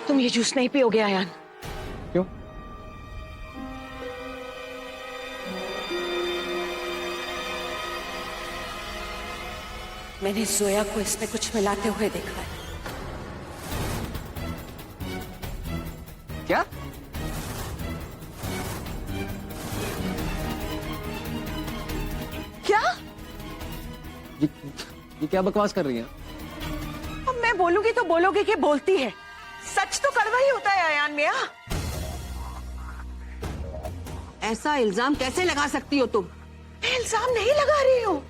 तुम ये जूस नहीं पियोगे आयान। क्यों? मैंने जोया को इसमें कुछ मिलाते हुए देखा है। क्या? क्या? ये क्या बकवास कर रही हैं? अब मैं बोलूंगी तो बोलोगे कि बोलती है। सच तो कड़वा ही होता है आयान मियां। ऐसा इल्जाम कैसे लगा सकती हो तुम? मैं इल्जाम नहीं लगा रही हूँ।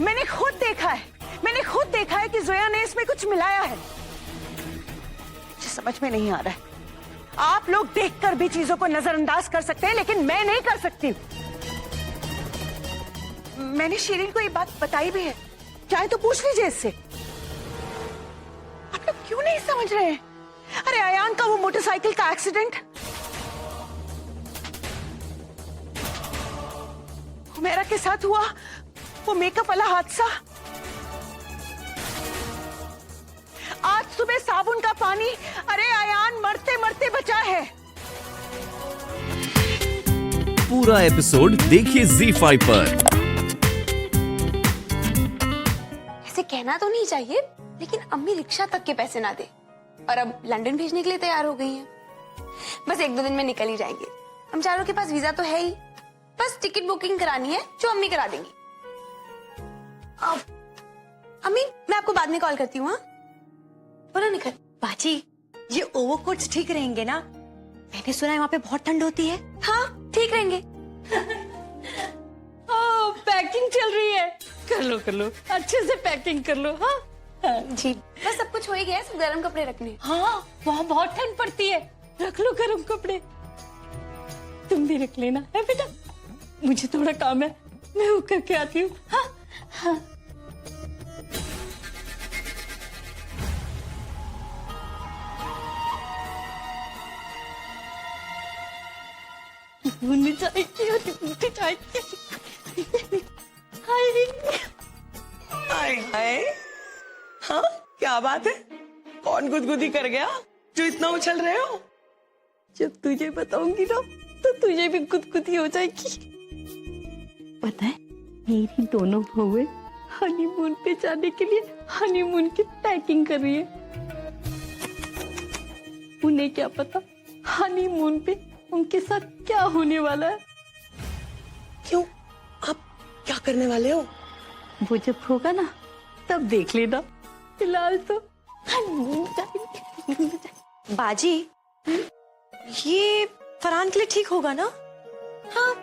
मैंने खुद देखा है कि जोया ने इसमें कुछ मिलाया है। मुझे समझ में नहीं आ रहा है। आप लोग देखकर भी चीजों को नजरअंदाज कर सकते हैं, लेकिन मैं नहीं कर सकती। मैंने शीरीन को ये बात बताई भी है, चाहे तो पूछ लीजिए इससे। आप लोग क्यों नहीं समझ रहे हैं? अरे अयान का वो मोटरसाइकिल का एक्सीडेंट, हुमैरा के साथ हुआ वो मेकअप वाला हादसा, आज सुबह साबुन का पानी, अरे अयान मरते मरते बचा है। पूरा एपिसोड देखिए ZEE5 पर। ऐसे कहना तो नहीं चाहिए, लेकिन अम्मी रिक्शा तक के पैसे ना दे और अब लंदन भेजने के लिए तैयार हो गई हैं। बस 1-2 दिन में निकल ही जाएंगे। हम चारों के पास वीजा तो है ही, बस टिकट बुकिंग करानी है जो अम्मी करा देंगी। अब अम्मी मैं आपको बाद में कॉल करती हूँ। हाँ बोलो निकल। बाजी, ये ओवरकोट्स ठीक रहेंगे ना? मैंने सुना है वहाँ पे बहुत ठंड होती है। हाँ ठीक रहेंगे। पैकिंग चल रही है। कर लो अच्छे से पैकिंग कर लो। हाँ जी बस सब कुछ हो ही गया है, सब गर्म कपड़े रखने हैं। हाँ, वहाँ बहुत ठंड पड़ती है, रख लो गर्म कपड़े। तुम भी रख लेना है बेटा। मुझे थोड़ा काम है, मैं वो करके आती हूँ। हाँ हाँ भूननी चाहिए और भूननी चाहिए। हाय हाय, हाँ क्या बात है? कौन गुदगुदी कर गया जो इतना उछल रहे हो? जब तुझे बताऊंगी ना तो तुझे भी गुदगुदी हो जाएगी। पता है मेरी दोनों बहुएं हनीमून पे जाने के लिए हनीमून की पैकिंग कर रही है। उन्हें क्या पता हनीमून पे उनके साथ क्या होने वाला है। क्यों, आप क्या करने वाले हो? वो जब होगा ना तब देख लेना। फिलहाल तो हनीमून जाएंगे। बाजी, ये फरहान के लिए ठीक होगा ना? हाँ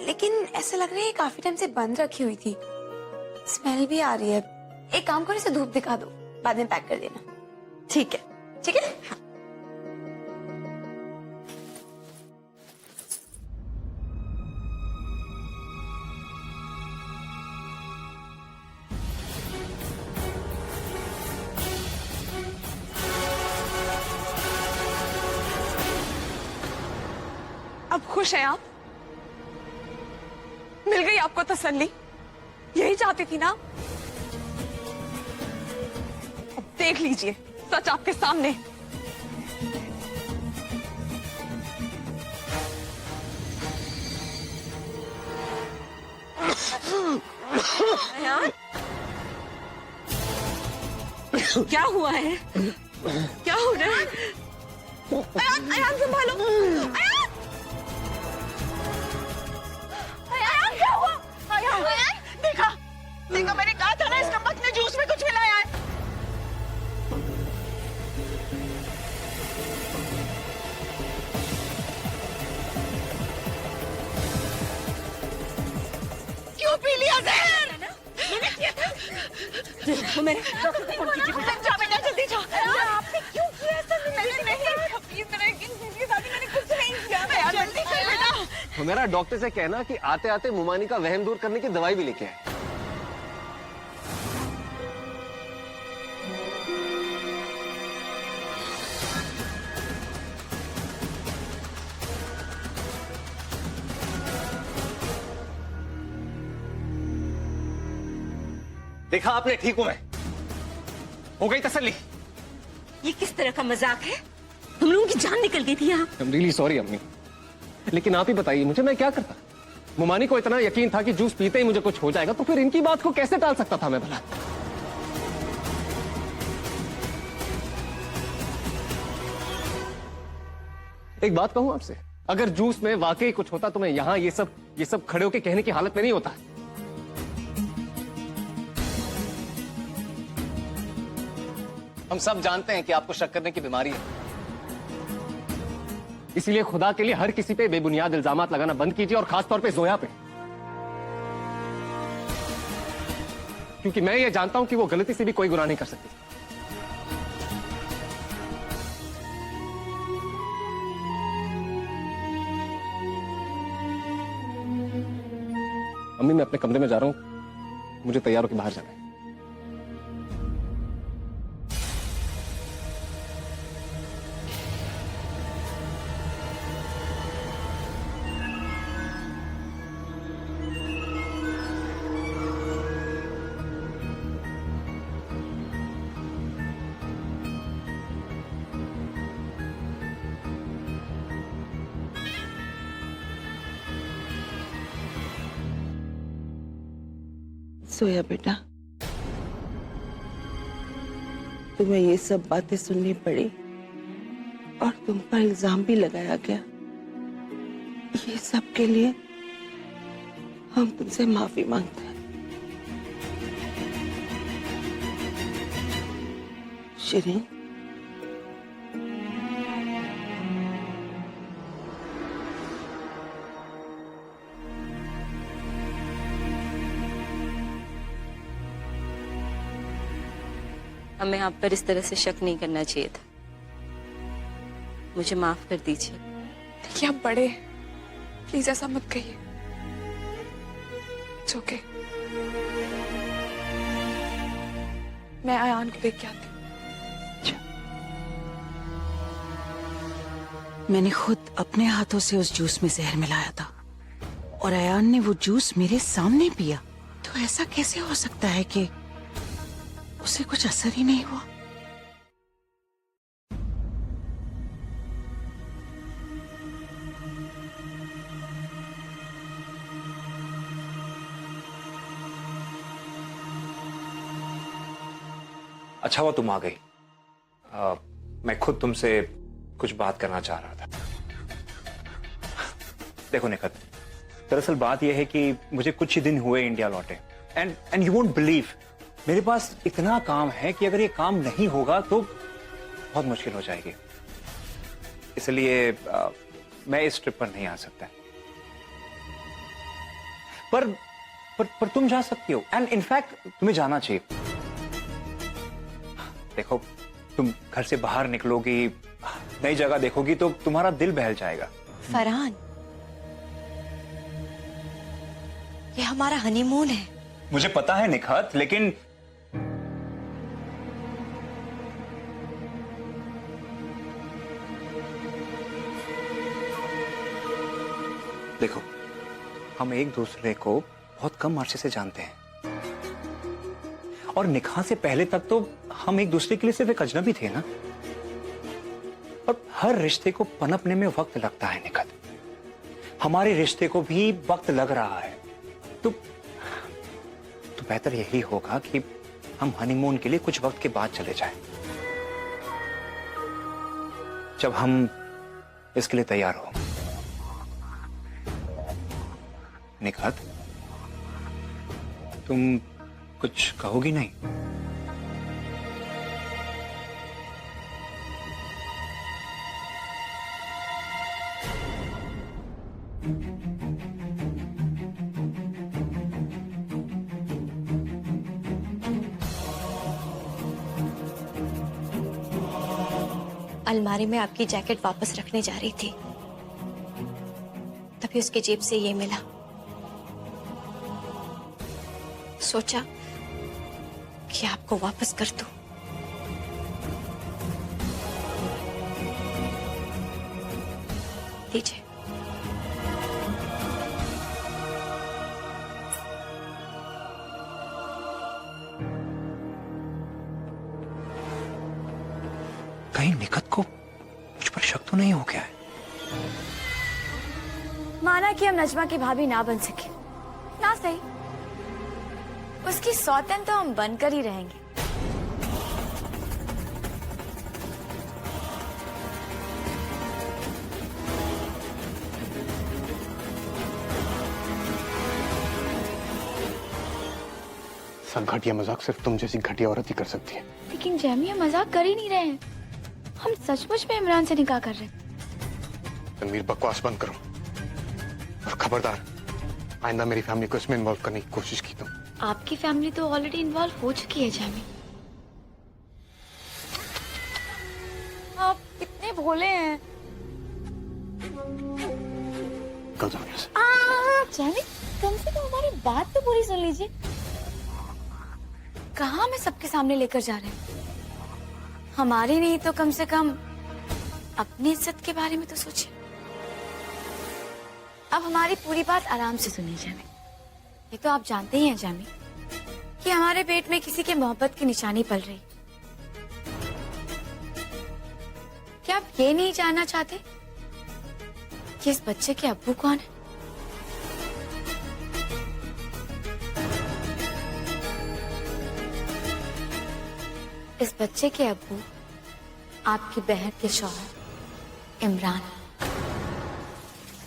लेकिन ऐसा लग रहा है काफी टाइम से बंद रखी हुई थी, स्मेल भी आ रही है। एक काम करो, इसे धूप दिखा दो, बाद में पैक कर देना। ठीक है। ठीक है हाँ। अब खुश हैं आप? मिल गई आपको तसल्ली? यही चाहती थी ना? अब देख लीजिए सच आपके सामने। क्या हुआ है? क्या हो रहा है? अयान, अयान संभालो। अयान! अयान क्या हुआ? अयान, देखा मैंने कहा था ना इस नमक ने जूस में कुछ मिलाया है। क्यों पी लिया जहर? मैंने किया था। देखो मेरे जा बेटा जल्दी जा। आपने क्यों किया ऐसा? नहीं इस तरह की शादी मैंने कुछ नहीं किया। जल्दी कर बेटा। तो मेरा डॉक्टर से कहना कि आते आते मुमानी का वहम दूर करने की दवाई भी लेके आए। देखा आपने, ठीक हूं मैं। हो गई तसल्ली? ये किस तरह का मजाक है? हम लोगों की जान निकल गई थी यहाँ। I'm really sorry अम्मी, लेकिन आप ही बताइए मुझे, मैं क्या करता? मुमानी को इतना यकीन था कि जूस पीते ही मुझे कुछ हो जाएगा, तो फिर इनकी बात को कैसे टाल सकता था मैं भला? एक बात कहूं आपसे, अगर जूस में वाकई कुछ होता तो मैं यहां ये सब खड़े होके कहने की हालत में नहीं होता। हम सब जानते हैं कि आपको शक करने की बीमारी है, इसीलिए खुदा के लिए हर किसी पे बेबुनियाद इल्जामात लगाना बंद कीजिए, और खासतौर पे जोया पे, क्योंकि मैं ये जानता हूं कि वो गलती से भी कोई गुनाह नहीं कर सकती। अम्मी, मैं अपने कमरे में जा रहा हूं, मुझे तैयार होकर बाहर जाना है। सोया बेटा, तुम्हें ये सब बातें सुननी पड़ी और तुम पर इल्जाम भी लगाया गया। ये सब के लिए हम तुमसे माफी मांगते हैं। शिरीन, हमें आप पर इस तरह से शक नहीं करना चाहिए था। मुझे माफ कर दीजिए। देखिए आप बड़े, प्लीज ऐसा मत कहिए। It's okay. मैं आयान को देख के आती हूँ। मैंने खुद अपने हाथों से उस जूस में जहर मिलाया था और अयान ने वो जूस मेरे सामने पिया। तो ऐसा कैसे हो सकता है कि उसे कुछ असर ही नहीं हुआ? अच्छा हुआ तुम आ गई। मैं खुद तुमसे कुछ बात करना चाह रहा था। देखो निखत, दरअसल बात यह है कि मुझे कुछ ही दिन हुए इंडिया लौटे, एंड यू वोंट बिलीव, मेरे पास इतना काम है कि अगर ये काम नहीं होगा तो बहुत मुश्किल हो जाएगी। इसलिए मैं इस ट्रिप पर नहीं आ सकता। पर तुम जा सकती हो, एंड इनफैक्ट तुम्हें जाना चाहिए। देखो, तुम घर से बाहर निकलोगी, नई जगह देखोगी तो तुम्हारा दिल बहल जाएगा। फरहान, ये हमारा हनीमून है। मुझे पता है निखत, लेकिन देखो, हम एक दूसरे को बहुत कम अरसे से जानते हैं, और निकाह से पहले तक तो हम एक दूसरे के लिए सिर्फ एक अजनबी थे ना। और हर रिश्ते को पनपने में वक्त लगता है निखत। हमारे रिश्ते को भी वक्त लग रहा है, तो बेहतर यही होगा कि हम हनीमून के लिए कुछ वक्त के बाद चले जाएं, जब हम इसके लिए तैयार हो। निखत, तुम कुछ कहोगी नहीं? अलमारी में आपकी जैकेट वापस रखने जा रही थी, तभी उसके जेब से ये मिला। सोचा कि आपको वापस कर दूं। लीजिए। कहीं निकत को मुझ पर शक तो नहीं हो गया है? माना कि हम नजमा की भाभी ना बन सके, ना सही, उसकी सौतन तो हम बनकर ही रहेंगे। सब घटिया मजाक सिर्फ तुम जैसी घटिया औरत ही कर सकती है। लेकिन जैमी, हम मजाक कर ही नहीं रहे हैं, हम सचमुच में इमरान से निकाह कर रहे हैं। तनवीर, बकवास बंद करो और खबरदार आइंदा मेरी फैमिली को इसमें इन्वॉल्व करने की कोशिश की तुम। आपकी फैमिली तो ऑलरेडी इन्वॉल्व हो चुकी है जैमी। आप कितने भोले हैं। कल जाओ यहाँ से। जैमी, कम से कम हमारी बात तो पूरी सुन लीजिए। कहाँ हमें सबके सामने लेकर जा रहे हैं? हमारी नहीं तो कम से कम अपनी इज्जत के बारे में तो सोचिए। अब हमारी पूरी बात आराम से सुनिए जैमी। ये तो आप जानते ही हैं जैमी कि हमारे पेट में किसी के मोहब्बत की निशानी पल रही। क्या आप ये नहीं जानना चाहते कि इस बच्चे के अब्बू कौन है? इस बच्चे के अब्बू आपकी बहन के शौहर इमरान।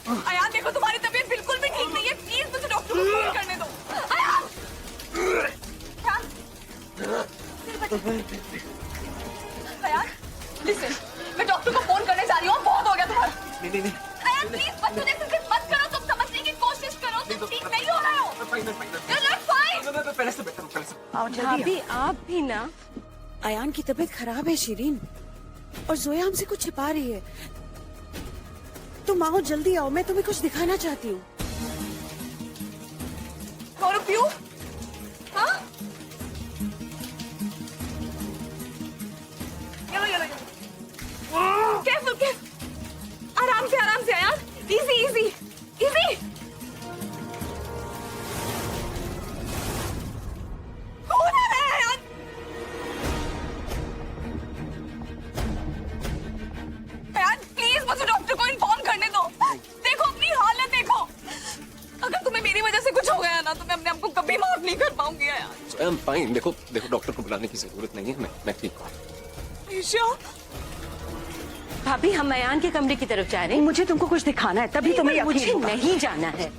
अयान, देखो तुम्हारी तबीयत बिल्कुल भी ठीक नहीं है, प्लीज मुझे डॉक्टर को फोन करने दो। अयान! क्या? अयान, लिसन, मैं डॉक्टर को फोन करने जा रही हूँ, बहुत हो गया तुम्हारा। नहीं। अयान, प्लीज बच्चों जैसे जिद मत करो, तुम समझने की कोशिश करो, तुम ठीक नहीं हो रहे हो। You're not fine. पहले से बेटर। आओ जल्दी। भाभी आप भी ना। अयान की तबीयत खराब है शिरीन, और जोया हमसे कुछ छिपा रही है। तुम आओ, जल्दी आओ, मैं तुम्हें कुछ दिखाना चाहती हूँ। और पीयू? हाँ? ये लो। Careful. आराम से अयान, easy. कौन आ रहा है अयान? अयान, प्लीज मुझे डॉक्टर को इन्फॉर्म करने दो। देखो अपनी हालत देखो। अगर तुम्हें मेरी वजह से कुछ हो गया ना तो मैं अपने आप को कभी माफ नहीं कर पाऊंगी यार। I am fine. देखो डॉक्टर को बुलाने की जरूरत नहीं है, मैं ठीक हूँ। श्योर? भाभी हम अयान के कमरे की तरफ जा रहे हैं। मुझे तुमको कुछ दिखाना है, तभी तुम्हें यकीन मुझे होगा। नहीं जाना है।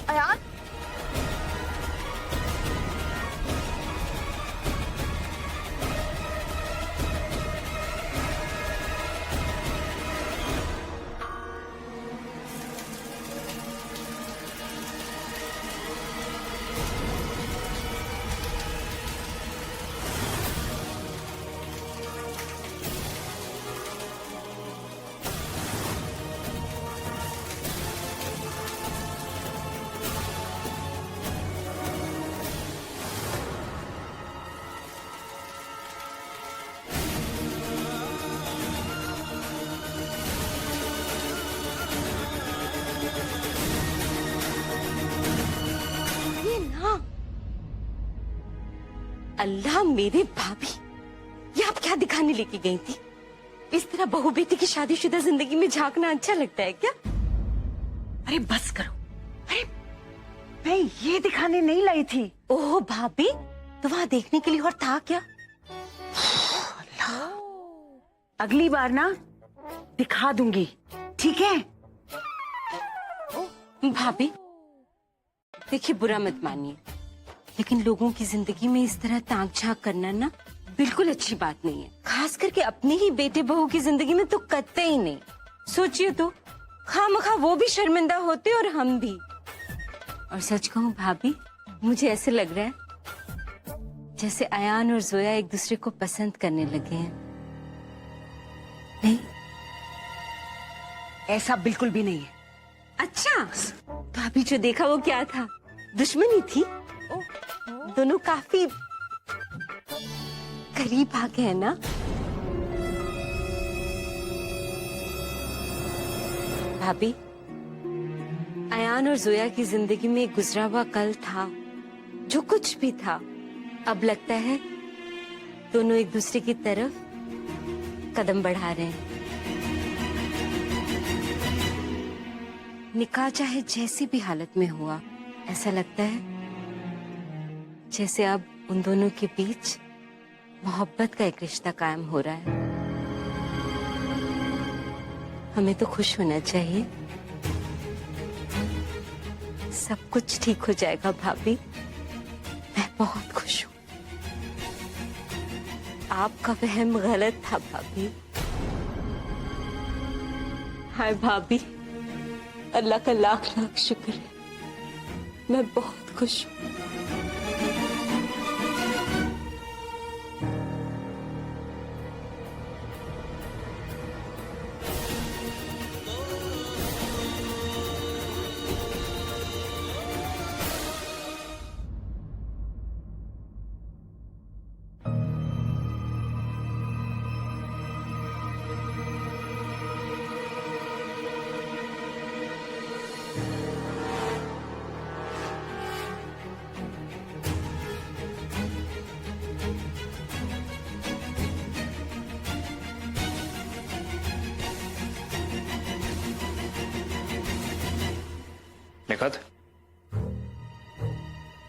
अयान? अल्लाह मेरे भाभी, ये आप क्या दिखाने लेके गई थी? इस तरह बहू बेटी की शादीशुदा जिंदगी में झांकना अच्छा लगता है क्या? अरे बस करो। अरे मैं ये दिखाने नहीं लाई थी। ओह भाभी, तो वहाँ देखने के लिए और था क्या? अगली बार ना दिखा दूंगी, ठीक है? भाभी देखिए, बुरा मत मानिए, लेकिन लोगों की जिंदगी में इस तरह ताक झांक करना ना बिल्कुल अच्छी बात नहीं है। खास करके अपने ही बेटे बहू की जिंदगी में तो कतई ही नहीं। सोचिए तो, खामखा वो भी शर्मिंदा होते और हम भी। और सच कहूँ भाभी, मुझे ऐसे लग रहा है जैसे अयान और जोया एक दूसरे को पसंद करने लगे हैं। नहीं, ऐसा बिल्कुल भी नहीं है। अच्छा, तो अभी जो देखा वो क्या था? दुश्मनी थी? दोनों काफी करीब आ गए हैं ना? भाभी, अयान और जोया की जिंदगी में एक गुजरा हुआ कल था, जो कुछ भी था, अब लगता है दोनों एक दूसरे की तरफ कदम बढ़ा रहे हैं। निकाह चाहे जैसी भी हालत में हुआ, ऐसा लगता है जैसे अब उन दोनों के बीच मोहब्बत का एक रिश्ता कायम हो रहा है। हमें तो खुश होना चाहिए। सब कुछ ठीक हो जाएगा भाभी, मैं बहुत खुश हूँ। आपका वहम गलत था भाभी। हाय भाभी, अल्लाह का लाख लाख शुक्र है, मैं बहुत खुश हूँ। निखत,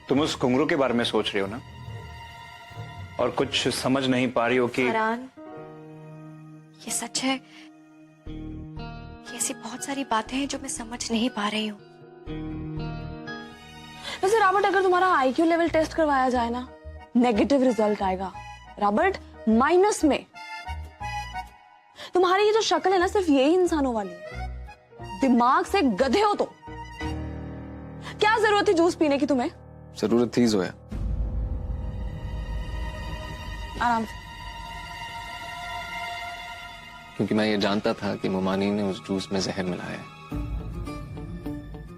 तुम उस घुंघरू के बारे में सोच रही हो ना, और कुछ समझ नहीं पा रही हो कि फरहान, ये सच है कि ऐसी बहुत सारी बातें हैं जो मैं समझ नहीं पा रही हूँ। वैसे रॉबर्ट, अगर तुम्हारा आईक्यू लेवल टेस्ट करवाया जाए ना, नेगेटिव रिजल्ट आएगा। रॉबर्ट, माइनस में। तुम्हारी ये जो शक्ल है ना, सिर्फ यही इंसानों वाली है। दिमाग से गधे हो तो। क्या जरूरत थी जूस पीने की तुम्हें? जरूरत थी जोया। आराम से। क्योंकि मैं ये जानता था कि मोमानी ने उस जूस में जहर मिलाया है,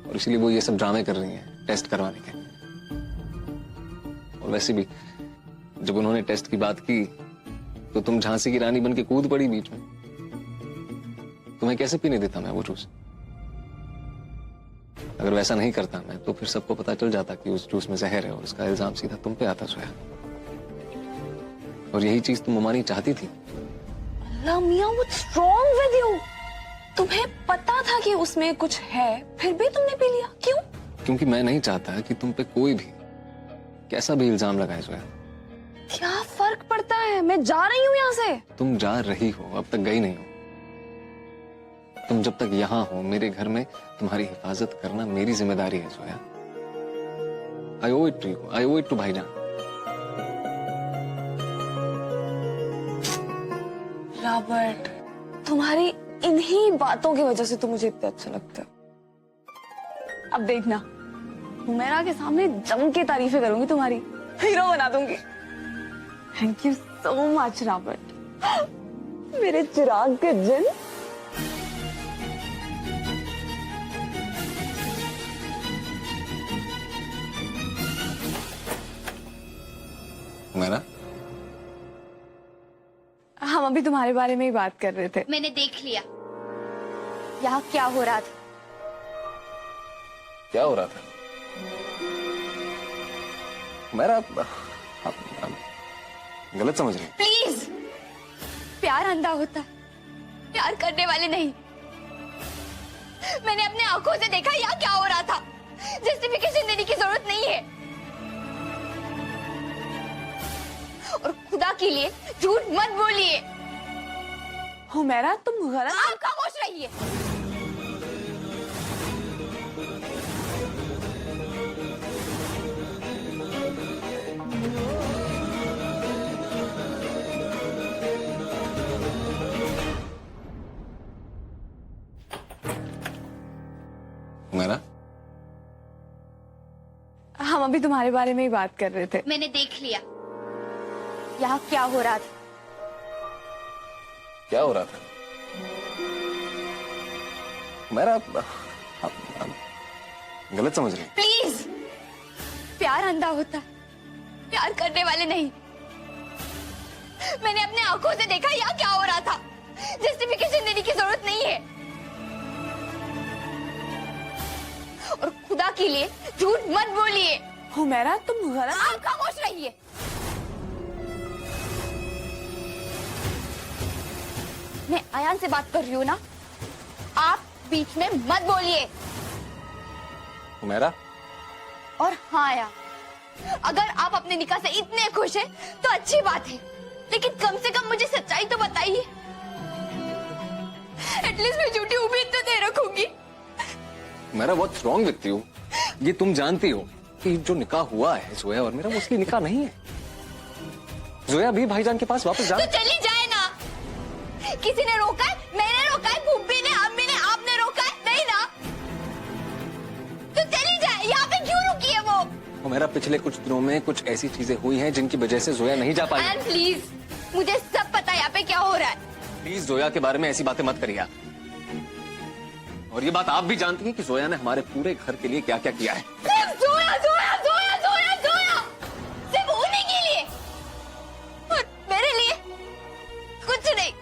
और इसीलिए वो ये सब ड्रामे कर रही हैं टेस्ट करवाने के। और वैसे भी जब उन्होंने टेस्ट की बात की तो तुम झांसी की रानी बन के कूद पड़ी बीच में। तुम्हें कैसे पीने देता मैं वो जूस? अगर वैसा नहीं करता मैं तो फिर सबको पता चल जाता कि उस जूस में जहर है, और उसका इल्जाम सीधा तुम पे आता जोया। और यही चीज तुम मोमानी चाहती थी। अल्लाह मियां, व्हाट्स रॉन्ग विद यू? तुम्हें पता था कि उसमें कुछ है, फिर भी तुमने पी लिया, क्यों? क्योंकि मैं नहीं चाहता कि तुम पे कोई भी कैसा भी इल्जाम लगाए जोया। क्या फर्क पड़ता है? मैं जा रही हूँ यहाँ से। तुम जा रही हो, अब तक गई नहीं हो। तुम जब तक यहाँ हो, मेरे घर में तुम्हारी हिफाजत करना मेरी जिम्मेदारी है जोया। आई ओव इट टू यू, आई ओव इट टू भाईजान। रॉबर्ट, तुम्हारी इन्हीं बातों की वजह से तो मुझे इतना अच्छा लगता है। अब देखना, हुमैरा के सामने जम के तारीफें करूंगी तुम्हारी, हीरो बना दूंगी। Thank you so much Robert, मेरे चिराग के जिन। मेरा हम अभी तुम्हारे बारे में ही बात कर रहे थे। मैंने देख लिया यहाँ क्या हो रहा था। क्या हो रहा था? मेरा गलत समझ रही। प्लीज, प्यार अंधा होता है, प्यार करने वाले नहीं। मैंने अपने आंखों से देखा यहाँ क्या हो रहा था। जस्टिफिकेशन देने की जरूरत नहीं है, और खुदा के लिए झूठ मत बोलिए। हुमैरा, तुम गलत। आप खामोश रहिए। मेरा हम अभी तुम्हारे बारे में ही बात कर रहे थे। मैंने देख लिया यहाँ क्या हो रहा था। क्या हो रहा था? मेरा गलत समझ रही। प्लीज, प्यार अंधा होता है, प्यार करने वाले नहीं। मैंने अपने आंखों से देखा यहाँ क्या हो रहा था। जस्टिफिकेशन देने की जरूरत नहीं है, के लिए झूठ मत बोलिए। हुमैरा तुम गलत। आप खामोश रहिए। मैं अयान से बात कर रही हूँ ना, आप बीच में मत बोलिए। हुमैरा, और हाँ अयान, अगर आप अपने निकाह से इतने खुश हैं तो अच्छी बात है, लेकिन कम से कम मुझे सच्चाई तो बताइए। एटलीस्ट मैं झूठी उम्मीद तो नहीं रखूंगी। Humaira, what's wrong with you? ये तुम जानती हो कि जो निकाह हुआ है जोया और मेरा, वो असली निकाह नहीं है। जोया भी भाईजान के पास वापस जा। तो चली जाए ना। किसी ने रोका है? मैंने रोका है? भूपी ने, अम्मी ने, आपने रोका है? नहीं ना। तो चली जाए। यहाँ पे क्यों रुकी है वो? मेरा पिछले कुछ दिनों में कुछ ऐसी चीजें हुई हैं जिनकी वजह से जोया नहीं जा पाई। एंड प्लीज, मुझे सब पता है यहाँ पे क्या हो रहा है। प्लीज जोया के बारे में ऐसी बातें मत करिए। और ये बात आप भी जानती हैं कि जोया ने हमारे पूरे घर के लिए क्या क्या किया है। सिर्फ जोया, जोया, जोया, जोया, जोया, सिर्फ उन्हीं के लिए और मेरे लिए कुछ नहीं।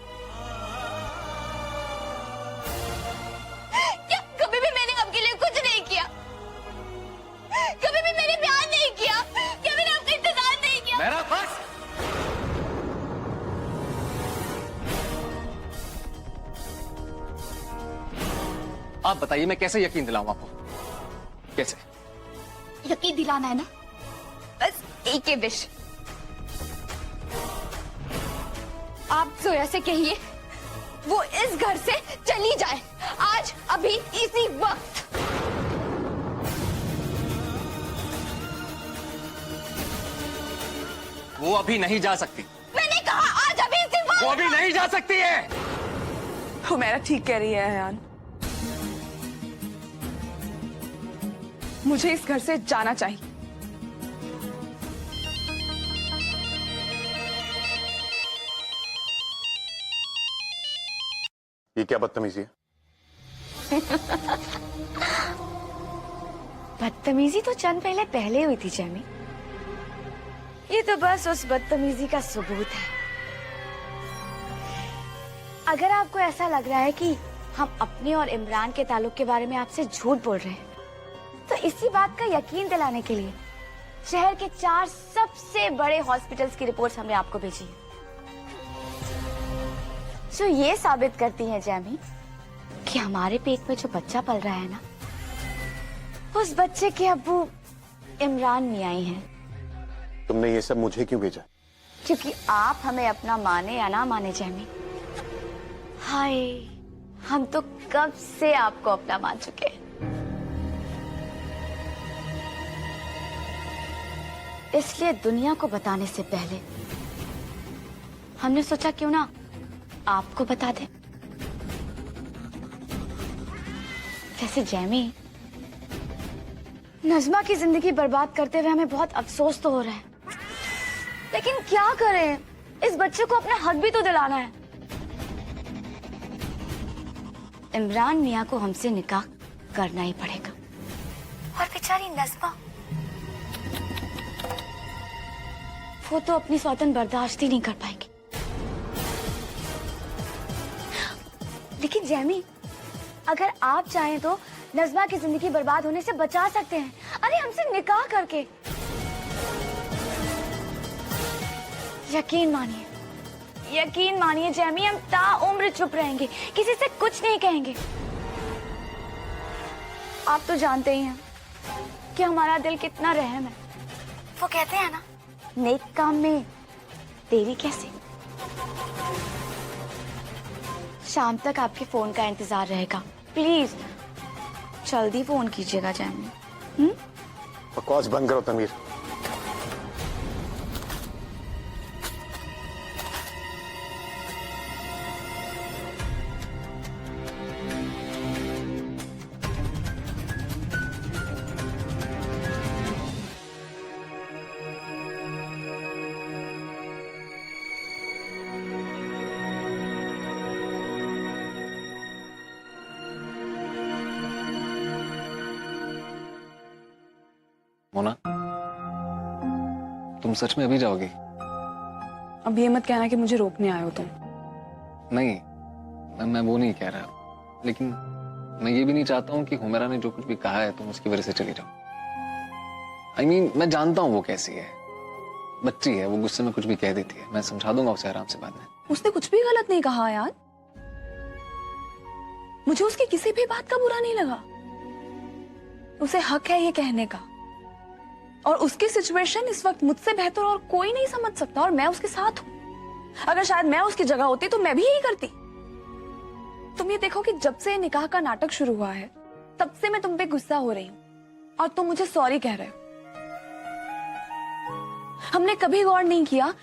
क्या कभी भी मैंने आपके लिए कुछ नहीं किया? कभी भी मैंने प्यार नहीं किया? क्या मैंने आपका इंतजार नहीं किया? मेरा बस। आप बताइए, मैं कैसे यकीन दिलाऊं आपको? कैसे यकीन दिलाना है ना, बस एक ही विश। आप जोया से कहिए वो इस घर से चली जाए, आज, अभी, इसी वक्त। वो अभी नहीं जा सकती। मैंने कहा आज, अभी, इसी वक्त। वो अभी नहीं जा सकती है। हुमैरा ठीक कह रही है अयान, मुझे इस घर से जाना चाहिए। ये क्या बदतमीजी है? बदतमीजी तो चंद पहले हुई थी जैमी। ये तो बस उस बदतमीजी का सबूत है। अगर आपको ऐसा लग रहा है कि हम अपने और इमरान के ताल्लुक के बारे में आपसे झूठ बोल रहे हैं, तो इसी बात का यकीन दिलाने के लिए शहर के 4 सबसे बड़े हॉस्पिटल्स की रिपोर्ट्स हमने आपको भेजी है, जो ये साबित करती हैं जैमी कि हमारे पेट में जो बच्चा पल रहा है ना, उस बच्चे के अब्बू इमरान मियां ही हैं। तुमने ये सब मुझे क्यों भेजा? क्योंकि आप हमें अपना माने या ना माने जैमी, हाय, हम तो कब से आपको अपना मान चुके हैं। इसलिए दुनिया को बताने से पहले हमने सोचा क्यों ना आपको बता दें। वैसे जैमी, नज़मा की जिंदगी बर्बाद करते हुए हमें बहुत अफसोस तो हो रहा है, लेकिन क्या करें, इस बच्चे को अपना हक भी तो दिलाना है। इमरान मियां को हमसे निकाह करना ही पड़ेगा। और बेचारी नज़मा, वो तो अपनी सौतन बर्दाश्त ही नहीं कर पाएगी। लेकिन जैमी, अगर आप चाहें तो नज़मा की जिंदगी बर्बाद होने से बचा सकते हैं। अरे हमसे निकाह करके। यकीन मानिए जैमी, हम ताउम्र चुप रहेंगे, किसी से कुछ नहीं कहेंगे। आप तो जानते ही हैं कि हमारा दिल कितना रहम है। वो कहते हैं ना, नेक काम में देरी कैसे। शाम तक आपके फोन का इंतजार रहेगा। प्लीज जल्दी फोन कीजिएगा जैमी। बकवास बंद करो तनवीर। मोना, तुम सच में अभी जाओगी? अब ये मत कहना कि मुझे रोकने आए हो तुम। नहीं, मैं वो नहीं कह रहा, लेकिन मैं ये भी नहीं चाहता हूँ कि हुमैरा ने जो कुछ भी कहा है तुम उसकी वजह से चली जाओ। I mean, मैं जानता हूँ वो कैसी है, बच्ची है, वो गुस्से में कुछ भी कह देती है। मैं समझा दूंगा उसे आराम से बाद में। उसने कुछ भी गलत नहीं कहा यार, मुझे उसकी किसी भी बात का बुरा नहीं लगा। उसे हक है ये कहने का, और उसकी सिचुएशन इस वक्त मुझसे बेहतर और कोई नहीं समझ सकता, और मैं उसके साथ हूं। अगर शायद मैं उसकी जगह होती तो मैं भी यही करती। तुम ये देखो कि जब से निकाह का नाटक शुरू हुआ है तब से मैं तुम पे गुस्सा हो रही हूं, और तुम मुझे सॉरी कह रहे हो। हमने कभी गौर नहीं किया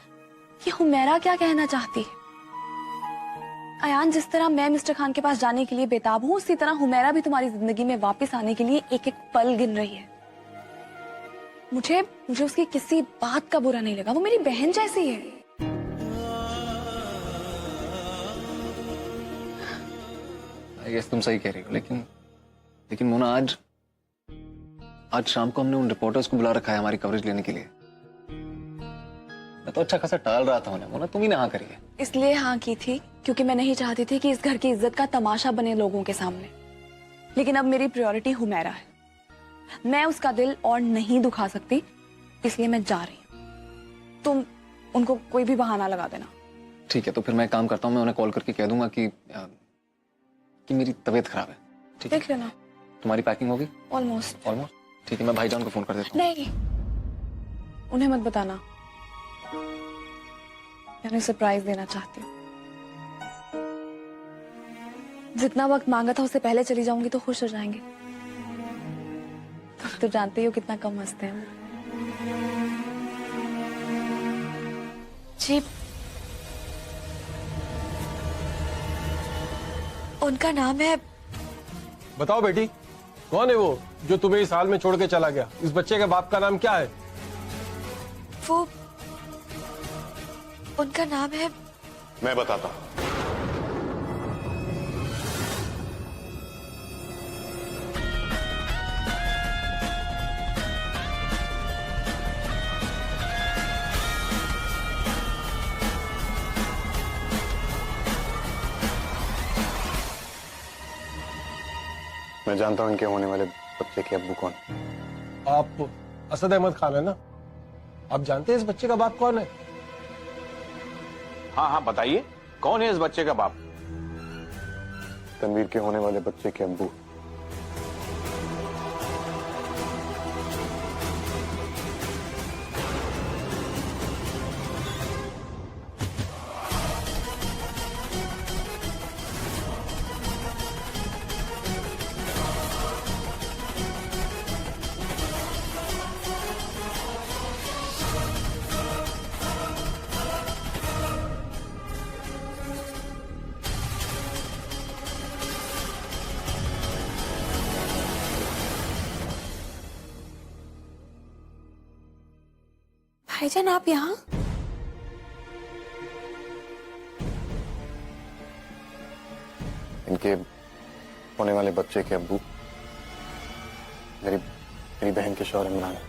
कि हुमैरा क्या कहना चाहती है। अयान, जिस तरह मैं मिस्टर खान के पास जाने के लिए बेताब हूं, उसी तरह हुमैरा भी तुम्हारी जिंदगी में वापस आने के लिए एक एक पल गिन रही है। मुझे उसकी किसी बात का बुरा नहीं लगा, वो मेरी बहन जैसी है। I guess तुम सही कह रही हो, लेकिन मोना, आज शाम को हमने उन रिपोर्टर्स को बुला रखा है हमारी कवरेज लेने के लिए। मैं तो अच्छा खासा टाल रहा था उन्हें। मोना, तुम ही ने हाँ करी है। इसलिए हाँ की थी क्योंकि मैं नहीं चाहती थी कि इस घर की इज्जत का तमाशा बने लोगों के सामने। लेकिन अब मेरी प्रायोरिटी हुमैरा है, मैं उसका दिल और नहीं दुखा सकती, इसलिए मैं जा रही हूँ। तुम उनको कोई भी बहाना लगा देना। ठीक है, तो फिर मैं काम करता हूँ, मैं उन्हें कॉल करके कह दूंगा कि मेरी तबीयत खराब है। ठीक है, देख लेना। तुम्हारी पैकिंग होगी? ऑलमोस्ट। ठीक है, मैं भाईजान को फोन कर देता हूँ। नहीं, उन्हें मत बताना, मैं उन्हें सरप्राइज देना चाहती हूँ। जितना वक्त मांगा था उससे पहले चली जाऊंगी तो खुश हो जाएंगे। तो जानते हो कितना कम हंसते हैं। जी, उनका नाम है। बताओ बेटी, कौन है वो जो तुम्हें इस हाल में छोड़ के चला गया? इस बच्चे के बाप का नाम क्या है? वो, उनका नाम है। मैं बताता हूं। मैं जानता हूं इनके होने वाले बच्चे के अब्बू कौन। आप असद अहमद खान है ना? आप जानते हैं इस बच्चे का बाप कौन है? हाँ हाँ बताइए, कौन है इस बच्चे का बाप? तनवीर के होने वाले बच्चे के अब्बू। भाईजान, आप यहाँ? इनके होने वाले बच्चे के अब्बू मेरी बहन के शौहर इमरान है।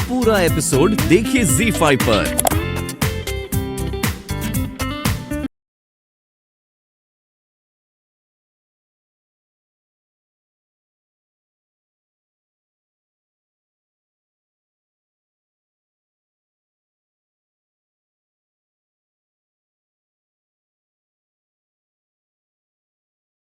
पूरा एपिसोड देखिए ZEE5 पर।